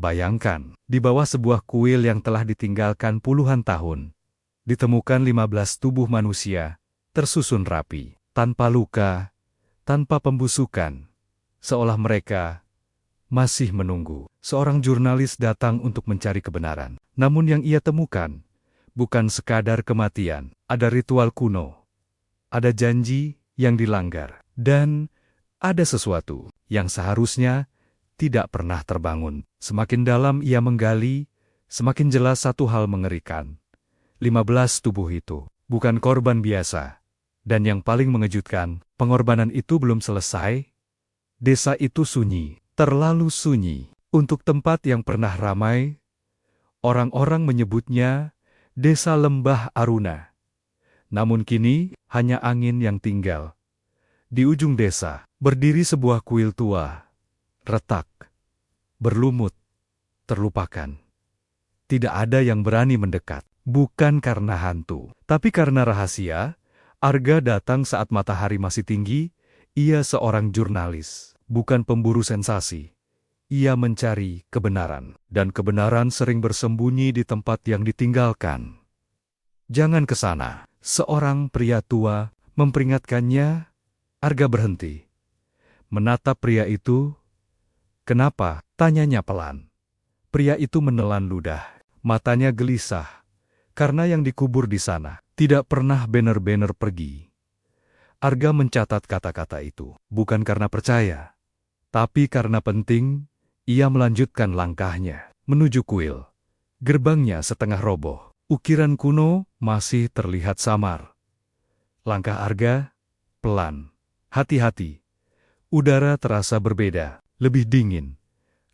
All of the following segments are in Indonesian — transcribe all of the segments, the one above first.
Bayangkan, di bawah sebuah kuil yang telah ditinggalkan puluhan tahun, ditemukan 15 tubuh manusia, tersusun rapi, tanpa luka, tanpa pembusukan, seolah mereka masih menunggu. Seorang jurnalis datang untuk mencari kebenaran. Namun yang ia temukan bukan sekadar kematian, ada ritual kuno, ada janji yang dilanggar, dan ada sesuatu yang seharusnya tidak pernah terbangun. Semakin dalam ia menggali, semakin jelas satu hal mengerikan. 15 tubuh itu bukan korban biasa. Dan yang paling mengejutkan, pengorbanan itu belum selesai. Desa itu sunyi, terlalu sunyi. Untuk tempat yang pernah ramai, orang-orang menyebutnya Desa Lembah Aruna. Namun kini, hanya angin yang tinggal. Di ujung desa, berdiri sebuah kuil tua, retak, berlumut, terlupakan. Tidak ada yang berani mendekat, bukan karena hantu, tapi karena rahasia. Arga datang saat matahari masih tinggi. Ia seorang jurnalis, bukan pemburu sensasi. Ia mencari kebenaran, dan kebenaran sering bersembunyi di tempat yang ditinggalkan. Jangan ke sana, seorang pria tua memperingatkannya. Arga berhenti, menatap pria itu. Kenapa? Tanyanya pelan. Pria itu menelan ludah, matanya gelisah, karena yang dikubur di sana tidak pernah benar-benar pergi. Arga mencatat kata-kata itu, bukan karena percaya, tapi karena penting. Ia melanjutkan langkahnya menuju kuil. Gerbangnya setengah roboh, ukiran kuno masih terlihat samar. Langkah Arga pelan, hati-hati. Udara terasa berbeda, lebih dingin,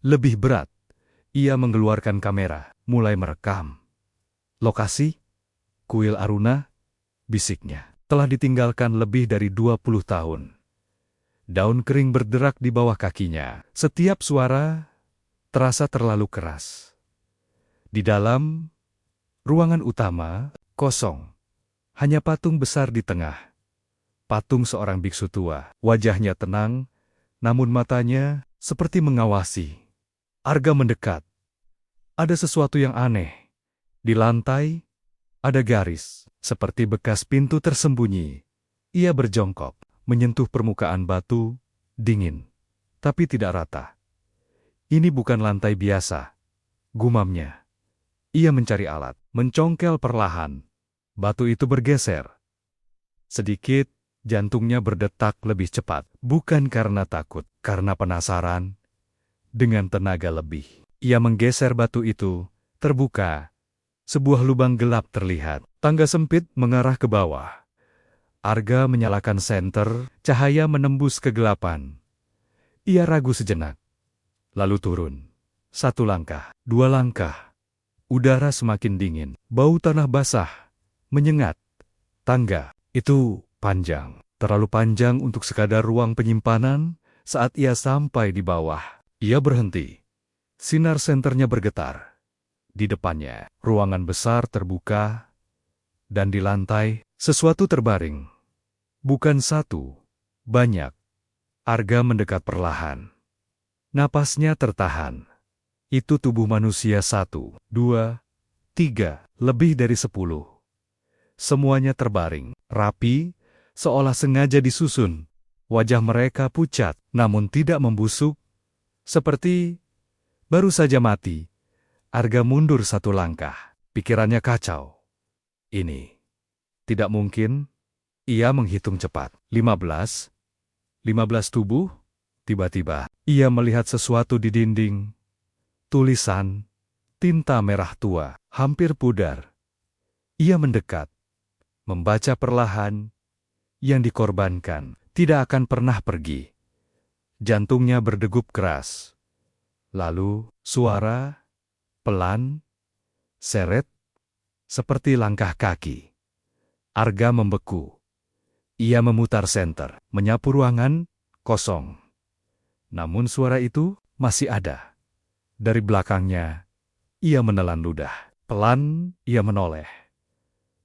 lebih berat. Ia mengeluarkan kamera, mulai merekam. Lokasi? Kuil Aruna, bisiknya. Telah ditinggalkan lebih dari 20 tahun. Daun kering berderak di bawah kakinya. Setiap suara terasa terlalu keras. Di dalam ruangan utama, kosong. Hanya patung besar di tengah. Patung seorang biksu tua. Wajahnya tenang, namun matanya seperti mengawasi. Arga mendekat. Ada sesuatu yang aneh. Di lantai, ada garis, seperti bekas pintu tersembunyi. Ia berjongkok, menyentuh permukaan batu, dingin, tapi tidak rata. Ini bukan lantai biasa, gumamnya. Ia mencari alat, mencongkel perlahan. Batu itu bergeser. Sedikit, jantungnya berdetak lebih cepat. Bukan karena takut, karena penasaran. Dengan tenaga lebih, ia menggeser batu itu, terbuka. Sebuah lubang gelap terlihat, tangga sempit mengarah ke bawah. Arga menyalakan senter, cahaya menembus kegelapan. Ia ragu sejenak, lalu turun. 1 langkah, 2 langkah. Udara semakin dingin, bau tanah basah, menyengat. Tangga itu panjang, terlalu panjang untuk sekadar ruang penyimpanan. Saat ia sampai di bawah, ia berhenti. Sinar senternya bergetar. Di depannya, ruangan besar terbuka, dan di lantai, sesuatu terbaring. Bukan satu, banyak. Arga mendekat perlahan. Napasnya tertahan. Itu tubuh manusia 1, 2, 3, lebih dari 10. Semuanya terbaring, rapi, seolah sengaja disusun. Wajah mereka pucat, namun tidak membusuk, seperti baru saja mati. Arga mundur 1 langkah, pikirannya kacau. Ini tidak mungkin. Ia menghitung cepat. 15 tubuh. Tiba-tiba, ia melihat sesuatu di dinding. Tulisan, tinta merah tua, hampir pudar. Ia mendekat, membaca perlahan. Yang dikorbankan tidak akan pernah pergi. Jantungnya berdegup keras. Lalu, suara pelan, seret, seperti langkah kaki. Arga membeku. Ia memutar senter, menyapu ruangan, kosong. Namun suara itu masih ada. Dari belakangnya, ia menelan ludah. Pelan, ia menoleh.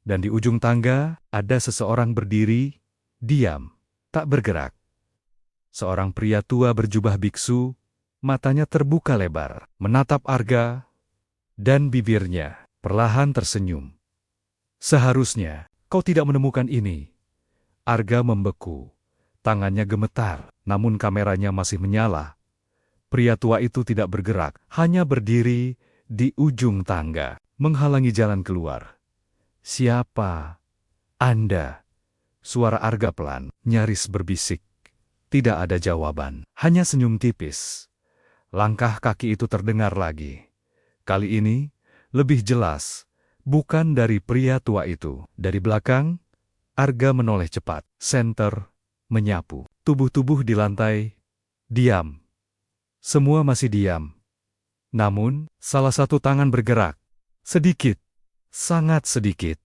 Dan di ujung tangga, ada seseorang berdiri, diam, tak bergerak. Seorang pria tua berjubah biksu, Matanya terbuka lebar, menatap Arga, dan bibirnya perlahan tersenyum. Seharusnya kau tidak menemukan ini. Arga membeku, tangannya gemetar, namun kameranya masih menyala. Pria tua itu tidak bergerak, hanya berdiri di ujung tangga, menghalangi jalan keluar. Siapa Anda? Suara Arga pelan, nyaris berbisik. Tidak ada jawaban, hanya senyum tipis. Langkah kaki itu terdengar lagi. Kali ini, lebih jelas, bukan dari pria tua itu. Dari belakang, Arga menoleh cepat. Senter menyapu. Tubuh-tubuh di lantai, diam. Semua masih diam. Namun, salah satu tangan bergerak. Sedikit, sangat sedikit.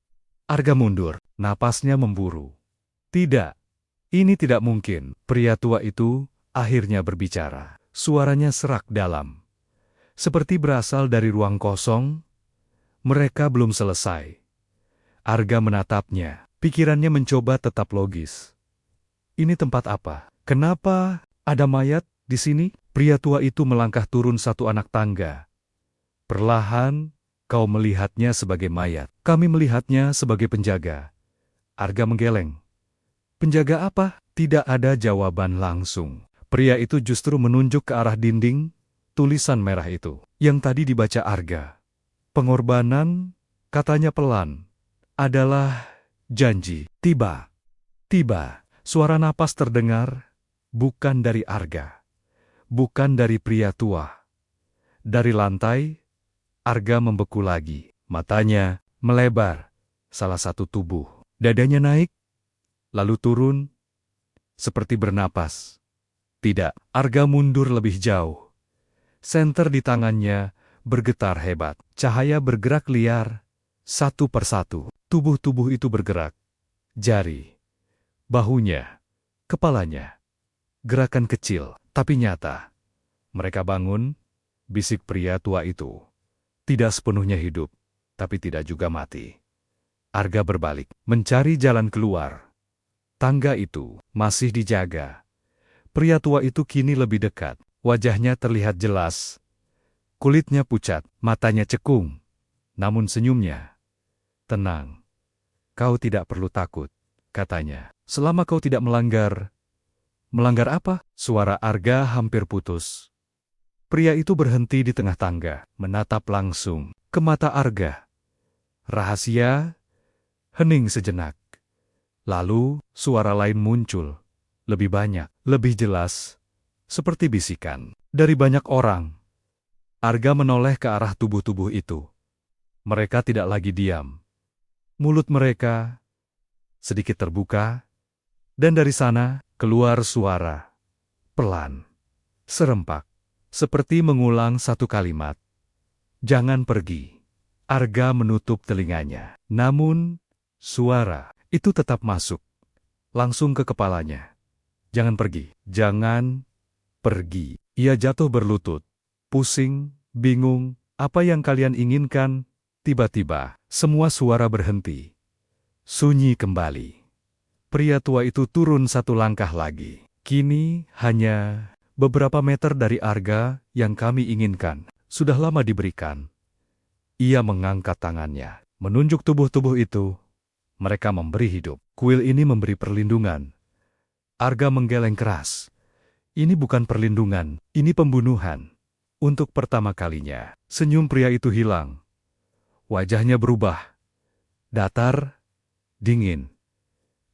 Arga mundur, napasnya memburu. Tidak, ini tidak mungkin. Pria tua itu akhirnya berbicara. Suaranya serak dalam. Seperti berasal dari ruang kosong. Mereka belum selesai. Arga menatapnya. Pikirannya mencoba tetap logis. Ini tempat apa? Kenapa ada mayat di sini? Pria tua itu melangkah turun satu anak tangga. Perlahan, kau melihatnya sebagai mayat. Kami melihatnya sebagai penjaga. Arga menggeleng. Penjaga apa? Tidak ada jawaban langsung. Pria itu justru menunjuk ke arah dinding, tulisan merah itu, yang tadi dibaca Arga. Pengorbanan, katanya pelan, adalah janji. Tiba, suara napas terdengar, bukan dari Arga, bukan dari pria tua. Dari lantai, Arga membeku lagi, matanya melebar, salah satu tubuh. Dadanya naik, lalu turun, seperti bernapas. Tidak, Arga mundur lebih jauh. Senter di tangannya bergetar hebat. Cahaya bergerak liar, satu persatu. Tubuh-tubuh itu bergerak. Jari, bahunya, kepalanya. Gerakan kecil, tapi nyata. Mereka bangun, bisik pria tua itu. Tidak sepenuhnya hidup, tapi tidak juga mati. Arga berbalik, mencari jalan keluar. Tangga itu masih dijaga. Pria tua itu kini lebih dekat. Wajahnya terlihat jelas. Kulitnya pucat, matanya cekung. Namun senyumnya tenang. Kau tidak perlu takut, katanya. Selama kau tidak melanggar. Melanggar apa? Suara Arga hampir putus. Pria itu berhenti di tengah tangga, menatap langsung ke mata Arga. Rahasia, hening sejenak. Lalu, suara lain muncul. Lebih banyak, lebih jelas, seperti bisikan. Dari banyak orang, Arga menoleh ke arah tubuh-tubuh itu. Mereka tidak lagi diam. Mulut mereka sedikit terbuka, dan dari sana keluar suara. Pelan, serempak, seperti mengulang satu kalimat. Jangan pergi. Arga menutup telinganya. Namun, suara itu tetap masuk. Langsung ke kepalanya. Jangan pergi. Jangan pergi. Ia jatuh berlutut. Pusing, bingung, apa yang kalian inginkan? Tiba-tiba, semua suara berhenti. Sunyi kembali. Pria tua itu turun satu langkah lagi. Kini, hanya beberapa meter dari Arga yang kami inginkan. Sudah lama diberikan. Ia mengangkat tangannya, menunjuk tubuh-tubuh itu. Mereka memberi hidup. Kuil ini memberi perlindungan. Arga menggeleng keras. Ini bukan perlindungan, ini pembunuhan. Untuk pertama kalinya, senyum pria itu hilang. Wajahnya berubah. Datar, dingin.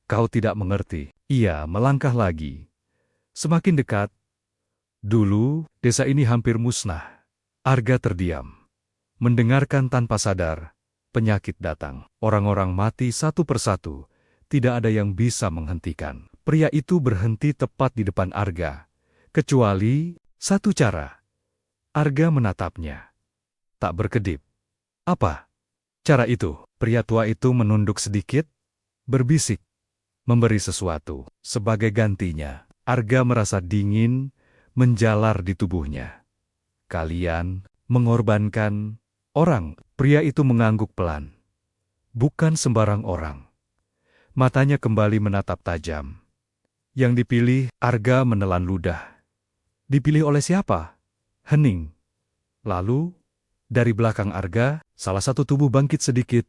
Kau tidak mengerti. Ia melangkah lagi. Semakin dekat. Dulu, desa ini hampir musnah. Arga terdiam. Mendengarkan tanpa sadar, penyakit datang. Orang-orang mati satu persatu. Tidak ada yang bisa menghentikan. Pria itu berhenti tepat di depan Arga. Kecuali satu cara. Arga menatapnya. Tak berkedip. Apa? Cara itu. Pria tua itu menunduk sedikit, berbisik, memberi sesuatu. Sebagai gantinya, Arga merasa dingin menjalar di tubuhnya. Kalian mengorbankan orang. Pria itu mengangguk pelan. Bukan sembarang orang. Matanya kembali menatap tajam. Yang dipilih, Arga menelan ludah. Dipilih oleh siapa? Hening. Lalu, dari belakang Arga, salah satu tubuh bangkit sedikit.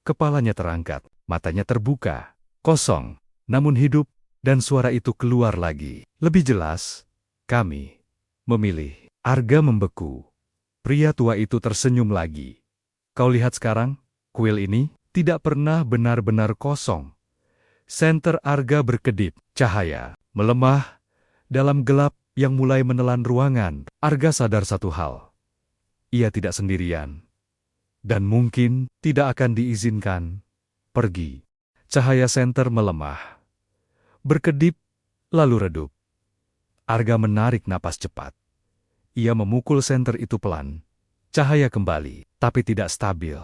Kepalanya terangkat, matanya terbuka, kosong, namun hidup, dan suara itu keluar lagi. Lebih jelas, kami memilih. Arga membeku. Pria tua itu tersenyum lagi. Kau lihat sekarang, kuil ini tidak pernah benar-benar kosong. Senter Arga berkedip, cahaya melemah dalam gelap yang mulai menelan ruangan. Arga sadar satu hal. Ia tidak sendirian. Dan mungkin tidak akan diizinkan pergi. Cahaya senter melemah. Berkedip, lalu redup. Arga menarik napas cepat. Ia memukul senter itu pelan. Cahaya kembali, tapi tidak stabil.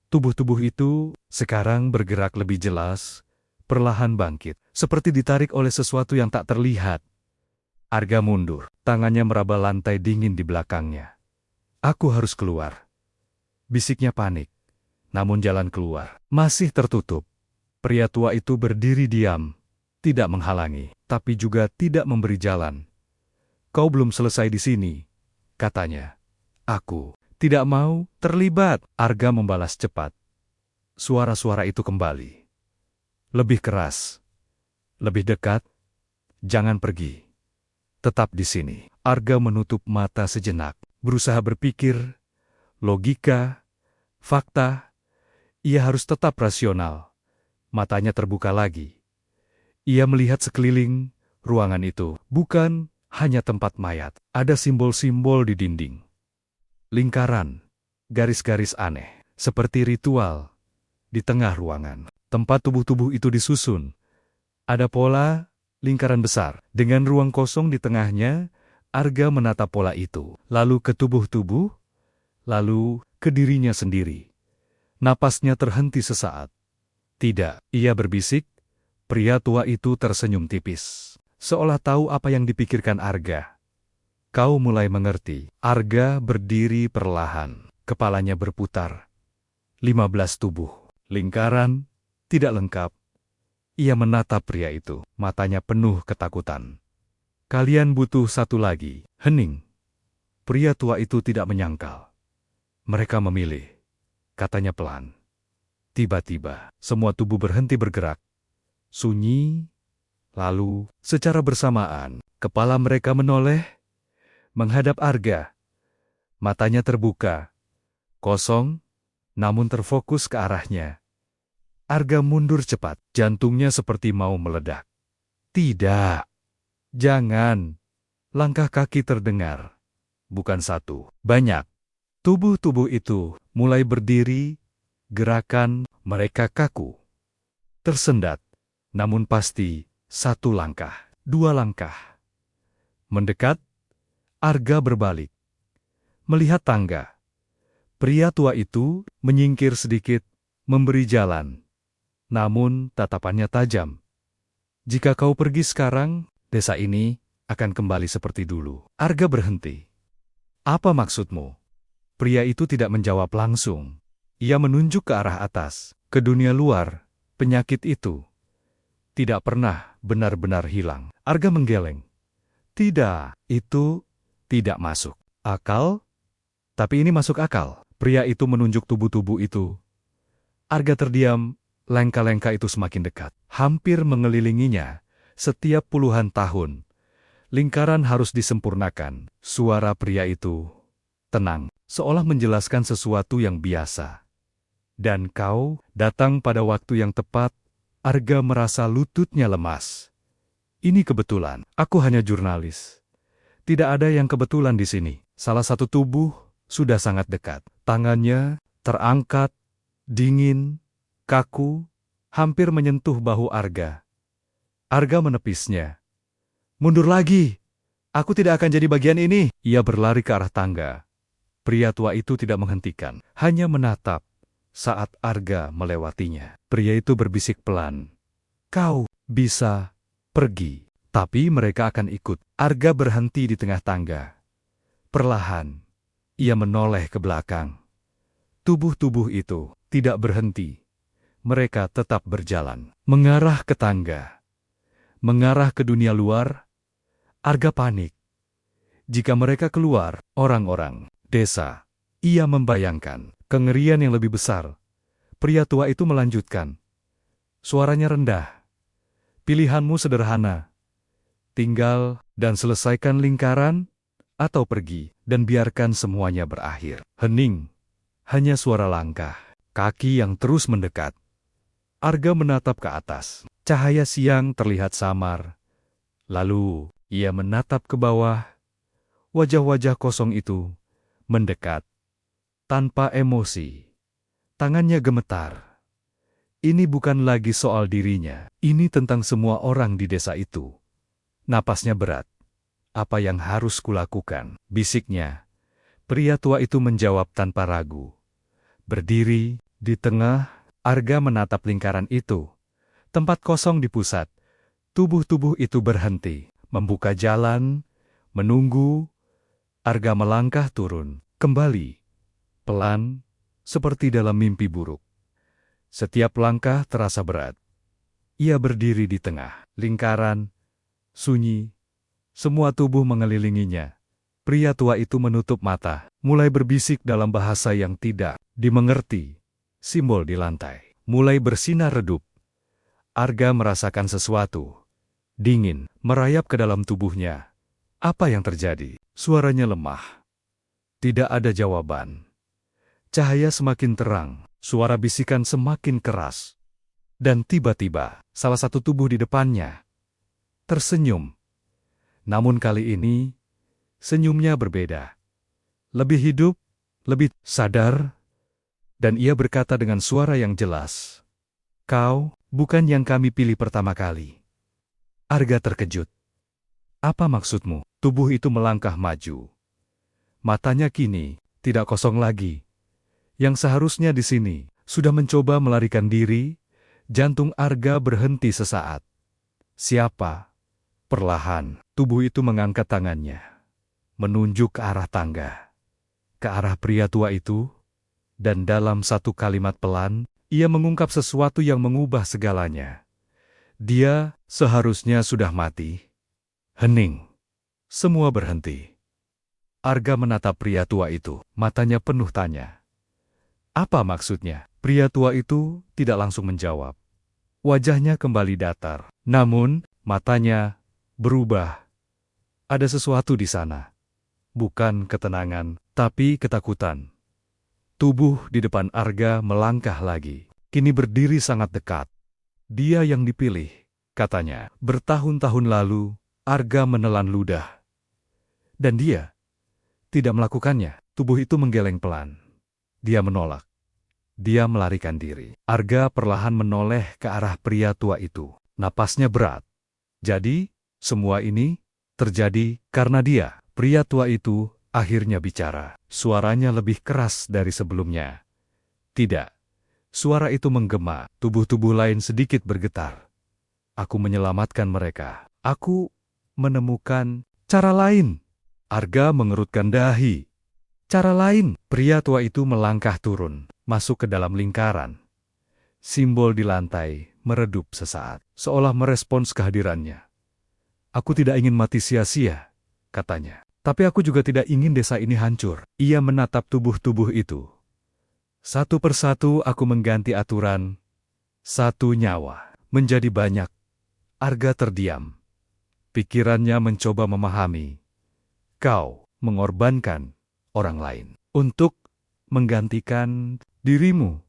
Tubuh-tubuh itu sekarang bergerak lebih jelas, perlahan bangkit, seperti ditarik oleh sesuatu yang tak terlihat. Arga mundur, tangannya meraba lantai dingin di belakangnya. Aku harus keluar. Bisiknya panik, namun jalan keluar masih tertutup. Pria tua itu berdiri diam, tidak menghalangi, tapi juga tidak memberi jalan. Kau belum selesai di sini, katanya. Aku tidak mau terlibat. Arga membalas cepat. Suara-suara itu kembali. Lebih keras, lebih dekat. Jangan pergi. Tetap di sini. Arga menutup mata sejenak, berusaha berpikir, logika, fakta. Ia harus tetap rasional. Matanya terbuka lagi. Ia melihat sekeliling, ruangan itu bukan hanya tempat mayat. Ada simbol-simbol di dinding. Lingkaran, garis-garis aneh, seperti ritual. Di tengah ruangan, tempat tubuh-tubuh itu disusun. Ada pola lingkaran besar, dengan ruang kosong di tengahnya. Arga menatap pola itu, lalu ke tubuh-tubuh, lalu ke dirinya sendiri. Napasnya terhenti sesaat. Tidak, ia berbisik. Pria tua itu tersenyum tipis, seolah tahu apa yang dipikirkan Arga. Kau mulai mengerti. Arga berdiri perlahan, kepalanya berputar. 15 tubuh, lingkaran, tidak lengkap. Ia menatap pria itu, matanya penuh ketakutan. Kalian butuh satu lagi. Hening. Pria tua itu tidak menyangkal. Mereka memilih, katanya pelan. Tiba-tiba, semua tubuh berhenti bergerak. Sunyi, lalu, secara bersamaan, kepala mereka menoleh, menghadap Arga. Matanya terbuka, kosong, namun terfokus ke arahnya. Arga mundur cepat, jantungnya seperti mau meledak. Tidak. Jangan. Langkah kaki terdengar. Bukan satu, banyak. Tubuh-tubuh itu mulai berdiri, gerakan mereka kaku. Tersendat, namun pasti, satu langkah, dua langkah. Mendekat, Arga berbalik. Melihat tangga. Pria tua itu menyingkir sedikit, memberi jalan. Namun tatapannya tajam. Jika kau pergi sekarang, desa ini akan kembali seperti dulu. Arga berhenti. Apa maksudmu? Pria itu tidak menjawab langsung. Ia menunjuk ke arah atas, ke dunia luar. Penyakit itu tidak pernah benar-benar hilang. Arga menggeleng. Tidak, itu tidak masuk akal. Tapi ini masuk akal. Pria itu menunjuk tubuh-tubuh itu. Arga terdiam, lengka-lengka itu semakin dekat. Hampir mengelilinginya. Setiap puluhan tahun, lingkaran harus disempurnakan. Suara pria itu tenang, seolah menjelaskan sesuatu yang biasa. Dan kau datang pada waktu yang tepat. Arga merasa lututnya lemas. Ini kebetulan, aku hanya jurnalis. Tidak ada yang kebetulan di sini. Salah satu tubuh sudah sangat dekat. Tangannya terangkat, dingin, kaku, hampir menyentuh bahu Arga. Arga menepisnya. Mundur lagi! Aku tidak akan jadi bagian ini. Ia berlari ke arah tangga. Pria tua itu tidak menghentikan, hanya menatap saat Arga melewatinya. Pria itu berbisik pelan. Kau bisa pergi, tapi mereka akan ikut. Arga berhenti di tengah tangga. Perlahan, ia menoleh ke belakang. Tubuh-tubuh itu tidak berhenti. Mereka tetap berjalan, mengarah ke tangga. Mengarah ke dunia luar. Arga panik. Jika mereka keluar, orang-orang desa, ia membayangkan kengerian yang lebih besar. Pria tua itu melanjutkan. Suaranya rendah. Pilihanmu sederhana. Tinggal dan selesaikan lingkaran, atau pergi dan biarkan semuanya berakhir. Hening. Hanya suara langkah, kaki yang terus mendekat. Arga menatap ke atas. Cahaya siang terlihat samar. Lalu, ia menatap ke bawah. Wajah-wajah kosong itu mendekat. Tanpa emosi. Tangannya gemetar. Ini bukan lagi soal dirinya. Ini tentang semua orang di desa itu. Napasnya berat. Apa yang harus kulakukan? Bisiknya. Pria tua itu menjawab tanpa ragu. Berdiri di tengah, Arga menatap lingkaran itu. Tempat kosong di pusat. Tubuh-tubuh itu berhenti, membuka jalan, menunggu. Arga melangkah turun, kembali. Pelan, seperti dalam mimpi buruk. Setiap langkah terasa berat. Ia berdiri di tengah, lingkaran, sunyi. Semua tubuh mengelilinginya. Pria tua itu menutup mata, mulai berbisik dalam bahasa yang tidak dimengerti. Simbol di lantai mulai bersinar redup. Arga merasakan sesuatu. Dingin, merayap ke dalam tubuhnya. Apa yang terjadi? Suaranya lemah. Tidak ada jawaban. Cahaya semakin terang, suara bisikan semakin keras. Dan tiba-tiba, salah satu tubuh di depannya tersenyum. Namun kali ini, senyumnya berbeda. Lebih hidup, lebih sadar, dan ia berkata dengan suara yang jelas, "Kau bukan yang kami pilih pertama kali." Arga terkejut. "Apa maksudmu?" Tubuh itu melangkah maju. Matanya kini tidak kosong lagi. Yang seharusnya di sini sudah mencoba melarikan diri. Jantung Arga berhenti sesaat. "Siapa?" Perlahan, tubuh itu mengangkat tangannya, menunjuk ke arah tangga, ke arah pria tua itu, dan dalam satu kalimat pelan, ia mengungkap sesuatu yang mengubah segalanya. Dia seharusnya sudah mati. Hening. Semua berhenti. Arga menatap pria tua itu, matanya penuh tanya. Apa maksudnya? Pria tua itu tidak langsung menjawab. Wajahnya kembali datar, namun matanya berubah. Ada sesuatu di sana. Bukan ketenangan, tapi ketakutan. Tubuh di depan Arga melangkah lagi. Kini berdiri sangat dekat. Dia yang dipilih, katanya. Bertahun-tahun lalu, Arga menelan ludah. Dan dia tidak melakukannya. Tubuh itu menggeleng pelan. Dia menolak. Dia melarikan diri. Arga perlahan menoleh ke arah pria tua itu. Napasnya berat. Jadi, semua ini terjadi karena dia. Pria tua itu akhirnya bicara. Suaranya lebih keras dari sebelumnya. Tidak. Suara itu menggema. Tubuh-tubuh lain sedikit bergetar. Aku menyelamatkan mereka. Aku menemukan cara lain. Arga mengerutkan dahi. Cara lain. Pria tua itu melangkah turun, masuk ke dalam lingkaran. Simbol di lantai meredup sesaat, seolah merespons kehadirannya. Aku tidak ingin mati sia-sia, katanya. Tapi aku juga tidak ingin desa ini hancur. Ia menatap tubuh-tubuh itu. Satu persatu aku mengganti aturan. Satu nyawa menjadi banyak. Arga terdiam. Pikirannya mencoba memahami. Kau mengorbankan orang lain untuk menggantikan dirimu.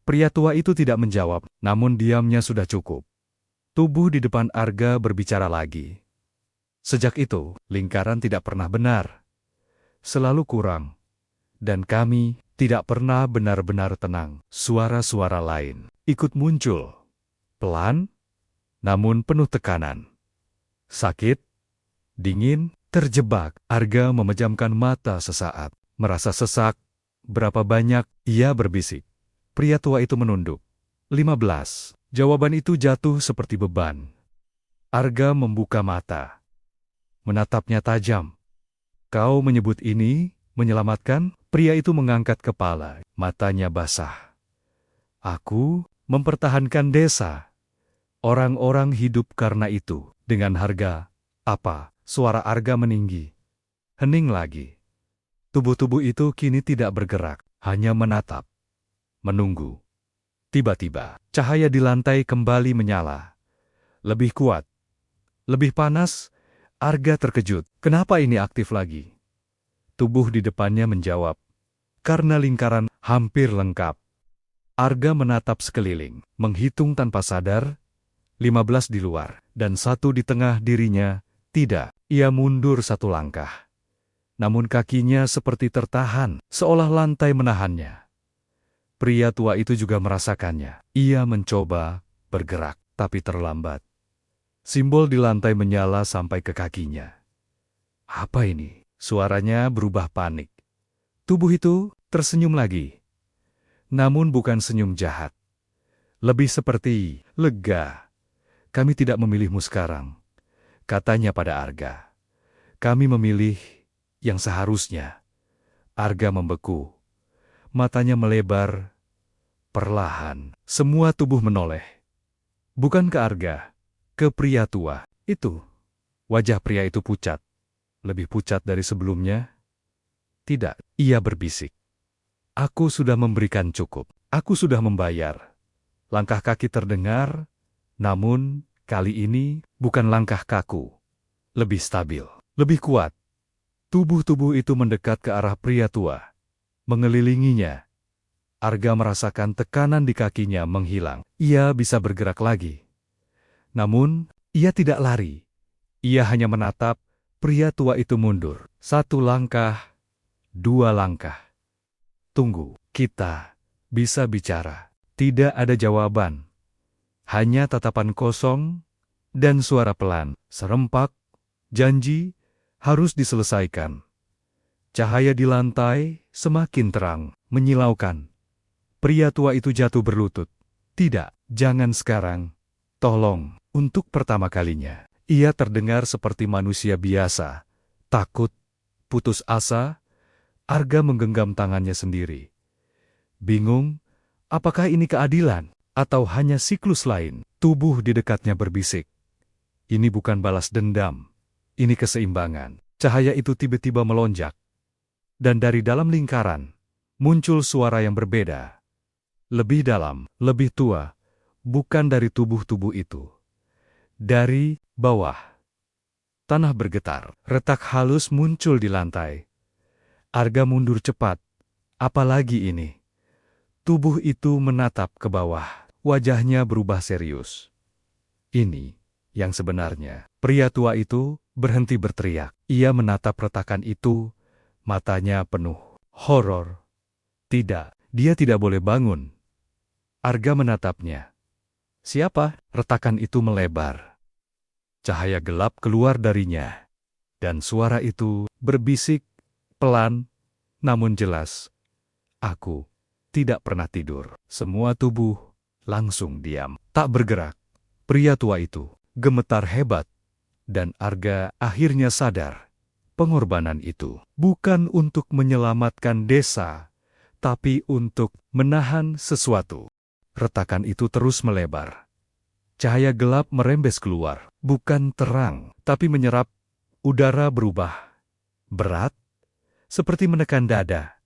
Pria tua itu tidak menjawab, namun diamnya sudah cukup. Tubuh di depan Arga berbicara lagi. Sejak itu, lingkaran tidak pernah benar. Selalu kurang. Dan kami tidak pernah benar-benar tenang. Suara-suara lain ikut muncul. Pelan, namun penuh tekanan. Sakit, dingin, terjebak. Arga memejamkan mata sesaat. Merasa sesak. Berapa banyak? Ia berbisik. Pria tua itu menunduk. 15. Jawaban itu jatuh seperti beban. Arga membuka mata. Menatapnya tajam. Kau menyebut ini menyelamatkan? Pria itu mengangkat kepala. Matanya basah. Aku mempertahankan desa. Orang-orang hidup karena itu. Dengan harga apa? Suara Arga meninggi. Hening lagi. Tubuh-tubuh itu kini tidak bergerak, hanya menatap. Menunggu. Tiba-tiba, cahaya di lantai kembali menyala. Lebih kuat. Lebih panas. Arga terkejut. Kenapa ini aktif lagi? Tubuh di depannya menjawab. Karena lingkaran hampir lengkap. Arga menatap sekeliling, menghitung tanpa sadar, 15 di luar, dan 1 di tengah dirinya. Tidak, ia mundur 1 langkah. Namun kakinya seperti tertahan, seolah lantai menahannya. Pria tua itu juga merasakannya. Ia mencoba bergerak, tapi terlambat. Simbol di lantai menyala sampai ke kakinya. Apa ini? Suaranya berubah panik. Tubuh itu tersenyum lagi. Namun bukan senyum jahat. Lebih seperti lega. Kami tidak memilihmu sekarang, katanya pada Arga. Kami memilih yang seharusnya. Arga membeku. Matanya melebar. Perlahan, semua tubuh menoleh. Bukan ke Arga, ke pria tua. Itu. Wajah pria itu pucat. Lebih pucat dari sebelumnya. Tidak, ia berbisik. Aku sudah memberikan cukup. Aku sudah membayar. Langkah kaki terdengar. Namun, kali ini bukan langkah kaku. Lebih stabil, lebih kuat. Tubuh-tubuh itu mendekat ke arah pria tua. Mengelilinginya. Arga merasakan tekanan di kakinya menghilang. Ia bisa bergerak lagi. Namun, ia tidak lari. Ia hanya menatap pria tua itu mundur. 1 langkah, 2 langkah. Tunggu, kita bisa bicara. Tidak ada jawaban. Hanya tatapan kosong dan suara pelan, serempak, janji harus diselesaikan. Cahaya di lantai semakin terang, menyilaukan. Pria tua itu jatuh berlutut. Tidak, jangan sekarang. Tolong, untuk pertama kalinya. Ia terdengar seperti manusia biasa. Takut, putus asa. Arga menggenggam tangannya sendiri. Bingung, apakah ini keadilan? Atau hanya siklus lain? Tubuh di dekatnya berbisik. Ini bukan balas dendam. Ini keseimbangan. Cahaya itu tiba-tiba melonjak. Dan dari dalam lingkaran, muncul suara yang berbeda. Lebih dalam, lebih tua. Bukan dari tubuh-tubuh itu. Dari bawah. Tanah bergetar. Retak halus muncul di lantai. Arga mundur cepat. Apalagi ini? Tubuh itu menatap ke bawah. Wajahnya berubah serius. Ini yang sebenarnya. Pria tua itu berhenti berteriak. Ia menatap retakan itu, matanya penuh horor. Tidak, dia tidak boleh bangun. Arga menatapnya. Siapa? Retakan itu melebar. Cahaya gelap keluar darinya. Dan suara itu berbisik, pelan, namun jelas. Aku tidak pernah tidur. Semua tubuh langsung diam, tak bergerak. Pria tua itu gemetar hebat, dan Arga akhirnya sadar. Pengorbanan itu bukan untuk menyelamatkan desa, tapi untuk menahan sesuatu. Retakan itu terus melebar. Cahaya gelap merembes keluar, bukan terang, tapi menyerap. Udara berubah berat, seperti menekan dada.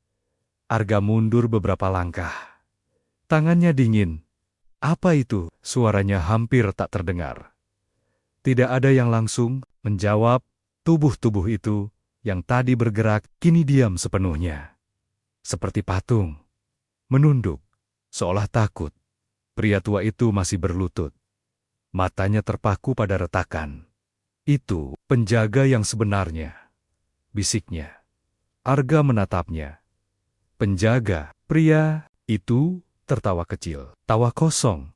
Arga mundur beberapa langkah. Tangannya dingin. Apa itu? Suaranya hampir tak terdengar. Tidak ada yang langsung menjawab. Tubuh-tubuh itu yang tadi bergerak kini diam sepenuhnya. Seperti patung. Menunduk, seolah takut. Pria tua itu masih berlutut. Matanya terpaku pada retakan. Itu penjaga yang sebenarnya. Bisiknya. Arga menatapnya. Penjaga. Pria itu tertawa kecil. Tawa kosong.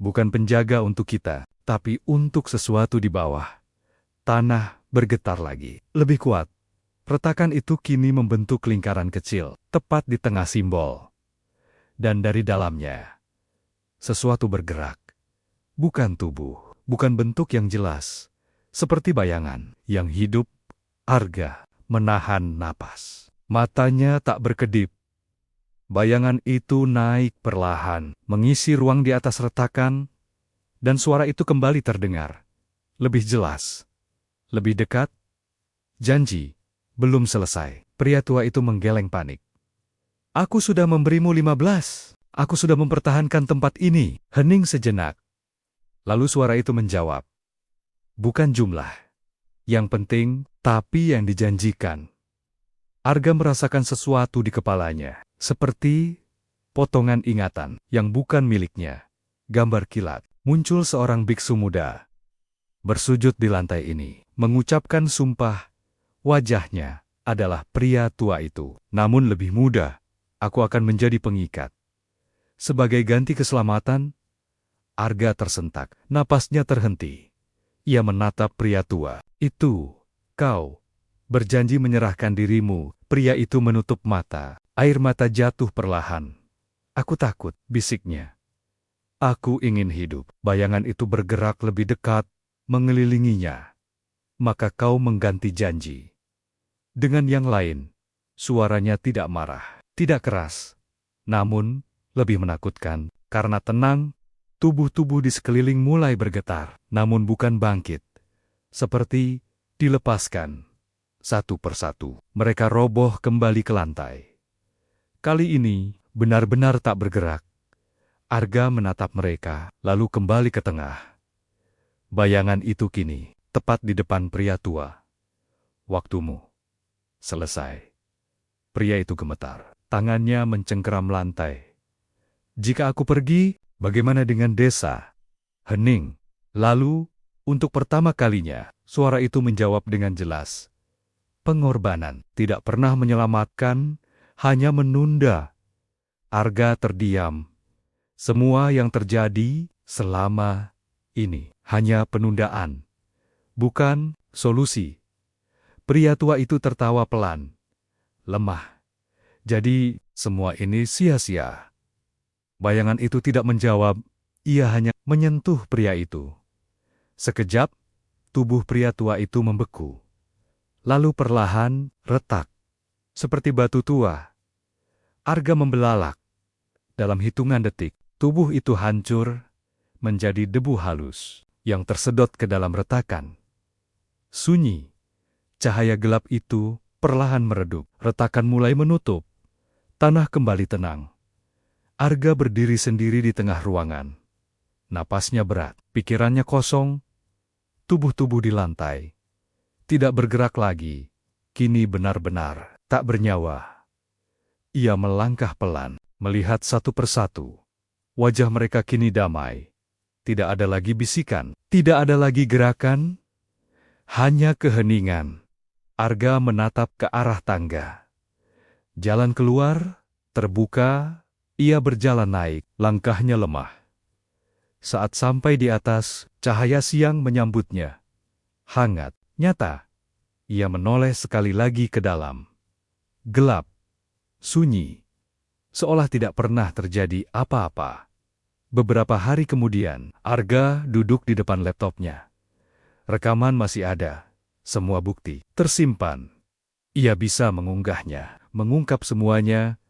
Bukan penjaga untuk kita, tapi untuk sesuatu di bawah. Tanah bergetar lagi. Lebih kuat. Retakan itu kini membentuk lingkaran kecil, tepat di tengah simbol. Dan dari dalamnya, sesuatu bergerak. Bukan tubuh, bukan bentuk yang jelas. Seperti bayangan yang hidup. Arga menahan napas. Matanya tak berkedip. Bayangan itu naik perlahan, mengisi ruang di atas retakan, dan suara itu kembali terdengar. Lebih jelas, lebih dekat, janji, Belum selesai. Pria tua itu menggeleng panik. Aku sudah memberimu 15. Aku sudah mempertahankan tempat ini. Hening sejenak. Lalu suara itu menjawab. Bukan jumlah yang penting, tapi yang dijanjikan. Arga merasakan sesuatu di kepalanya, seperti potongan ingatan yang bukan miliknya. Gambar kilat. Muncul seorang biksu muda. Bersujud di lantai ini, mengucapkan sumpah. Wajahnya adalah pria tua itu. Namun lebih muda, aku akan menjadi pengikat. Sebagai ganti keselamatan, Arga tersentak. Napasnya terhenti. Ia menatap pria tua. Itu, kau, berjanji menyerahkan dirimu. Pria itu menutup mata. Air mata jatuh perlahan. Aku takut, bisiknya. Aku ingin hidup. Bayangan itu bergerak lebih dekat, mengelilinginya. Maka kau mengganti janji. Dengan yang lain, suaranya tidak marah, tidak keras. Namun, lebih menakutkan, karena tenang, tubuh-tubuh di sekeliling mulai bergetar, namun bukan bangkit. Seperti dilepaskan. Satu persatu, mereka roboh kembali ke lantai. Kali ini, benar-benar tak bergerak. Arga menatap mereka, lalu kembali ke tengah. Bayangan itu kini, tepat di depan pria tua. Waktumu selesai. Pria itu gemetar. Tangannya mencengkeram lantai. Jika aku pergi, bagaimana dengan desa? Hening. Lalu, untuk pertama kalinya, suara itu menjawab dengan jelas. Pengorbanan tidak pernah menyelamatkan, hanya menunda. Arga terdiam. Semua yang terjadi selama ini hanya penundaan, bukan solusi. Pria tua itu tertawa pelan, lemah. Jadi, semua ini sia-sia. Bayangan itu tidak menjawab, ia hanya menyentuh pria itu. Sekejap, tubuh pria tua itu membeku. Lalu perlahan, retak. Seperti batu tua. Arga membelalak. Dalam hitungan detik, tubuh itu hancur, menjadi debu halus, yang tersedot ke dalam retakan. Sunyi. Cahaya gelap itu perlahan meredup. Retakan mulai menutup. Tanah kembali tenang. Arga berdiri sendiri di tengah ruangan. Napasnya berat, pikirannya kosong. Tubuh-tubuh di lantai. Tidak bergerak lagi. Kini benar-benar tak bernyawa. Ia melangkah pelan, melihat satu persatu. Wajah mereka kini damai. Tidak ada lagi bisikan, tidak ada lagi gerakan. Hanya keheningan. Arga menatap ke arah tangga. Jalan keluar, terbuka, ia berjalan naik, langkahnya lemah. Saat sampai di atas, cahaya siang menyambutnya. Hangat, nyata. Ia menoleh sekali lagi ke dalam. Gelap, sunyi, seolah tidak pernah terjadi apa-apa. Beberapa hari kemudian, Arga duduk di depan laptopnya. Rekaman masih ada, semua bukti tersimpan. Ia bisa mengunggahnya, mengungkap semuanya.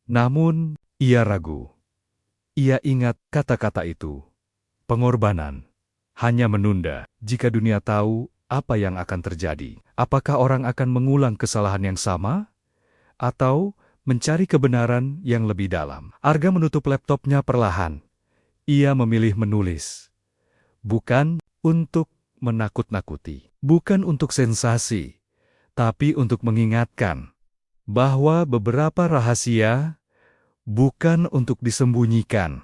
Namun, ia ragu. Ia ingat kata-kata itu. Pengorbanan hanya menunda. Jika dunia tahu apa yang akan terjadi, apakah orang akan mengulang kesalahan yang sama? Atau mencari kebenaran yang lebih dalam? Arga menutup laptopnya perlahan. Ia memilih menulis. Bukan untuk menakut-nakuti. Bukan untuk sensasi. Tapi untuk mengingatkan bahwa beberapa rahasia bukan untuk disembunyikan.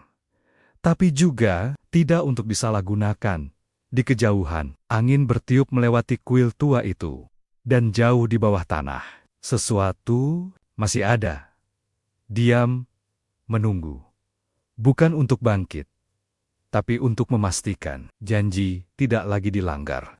Tapi juga tidak untuk disalahgunakan. Di kejauhan, angin bertiup melewati kuil tua itu. Dan jauh di bawah tanah, sesuatu masih ada. Diam, menunggu. Bukan untuk bangkit, tapi untuk memastikan janji tidak lagi dilanggar.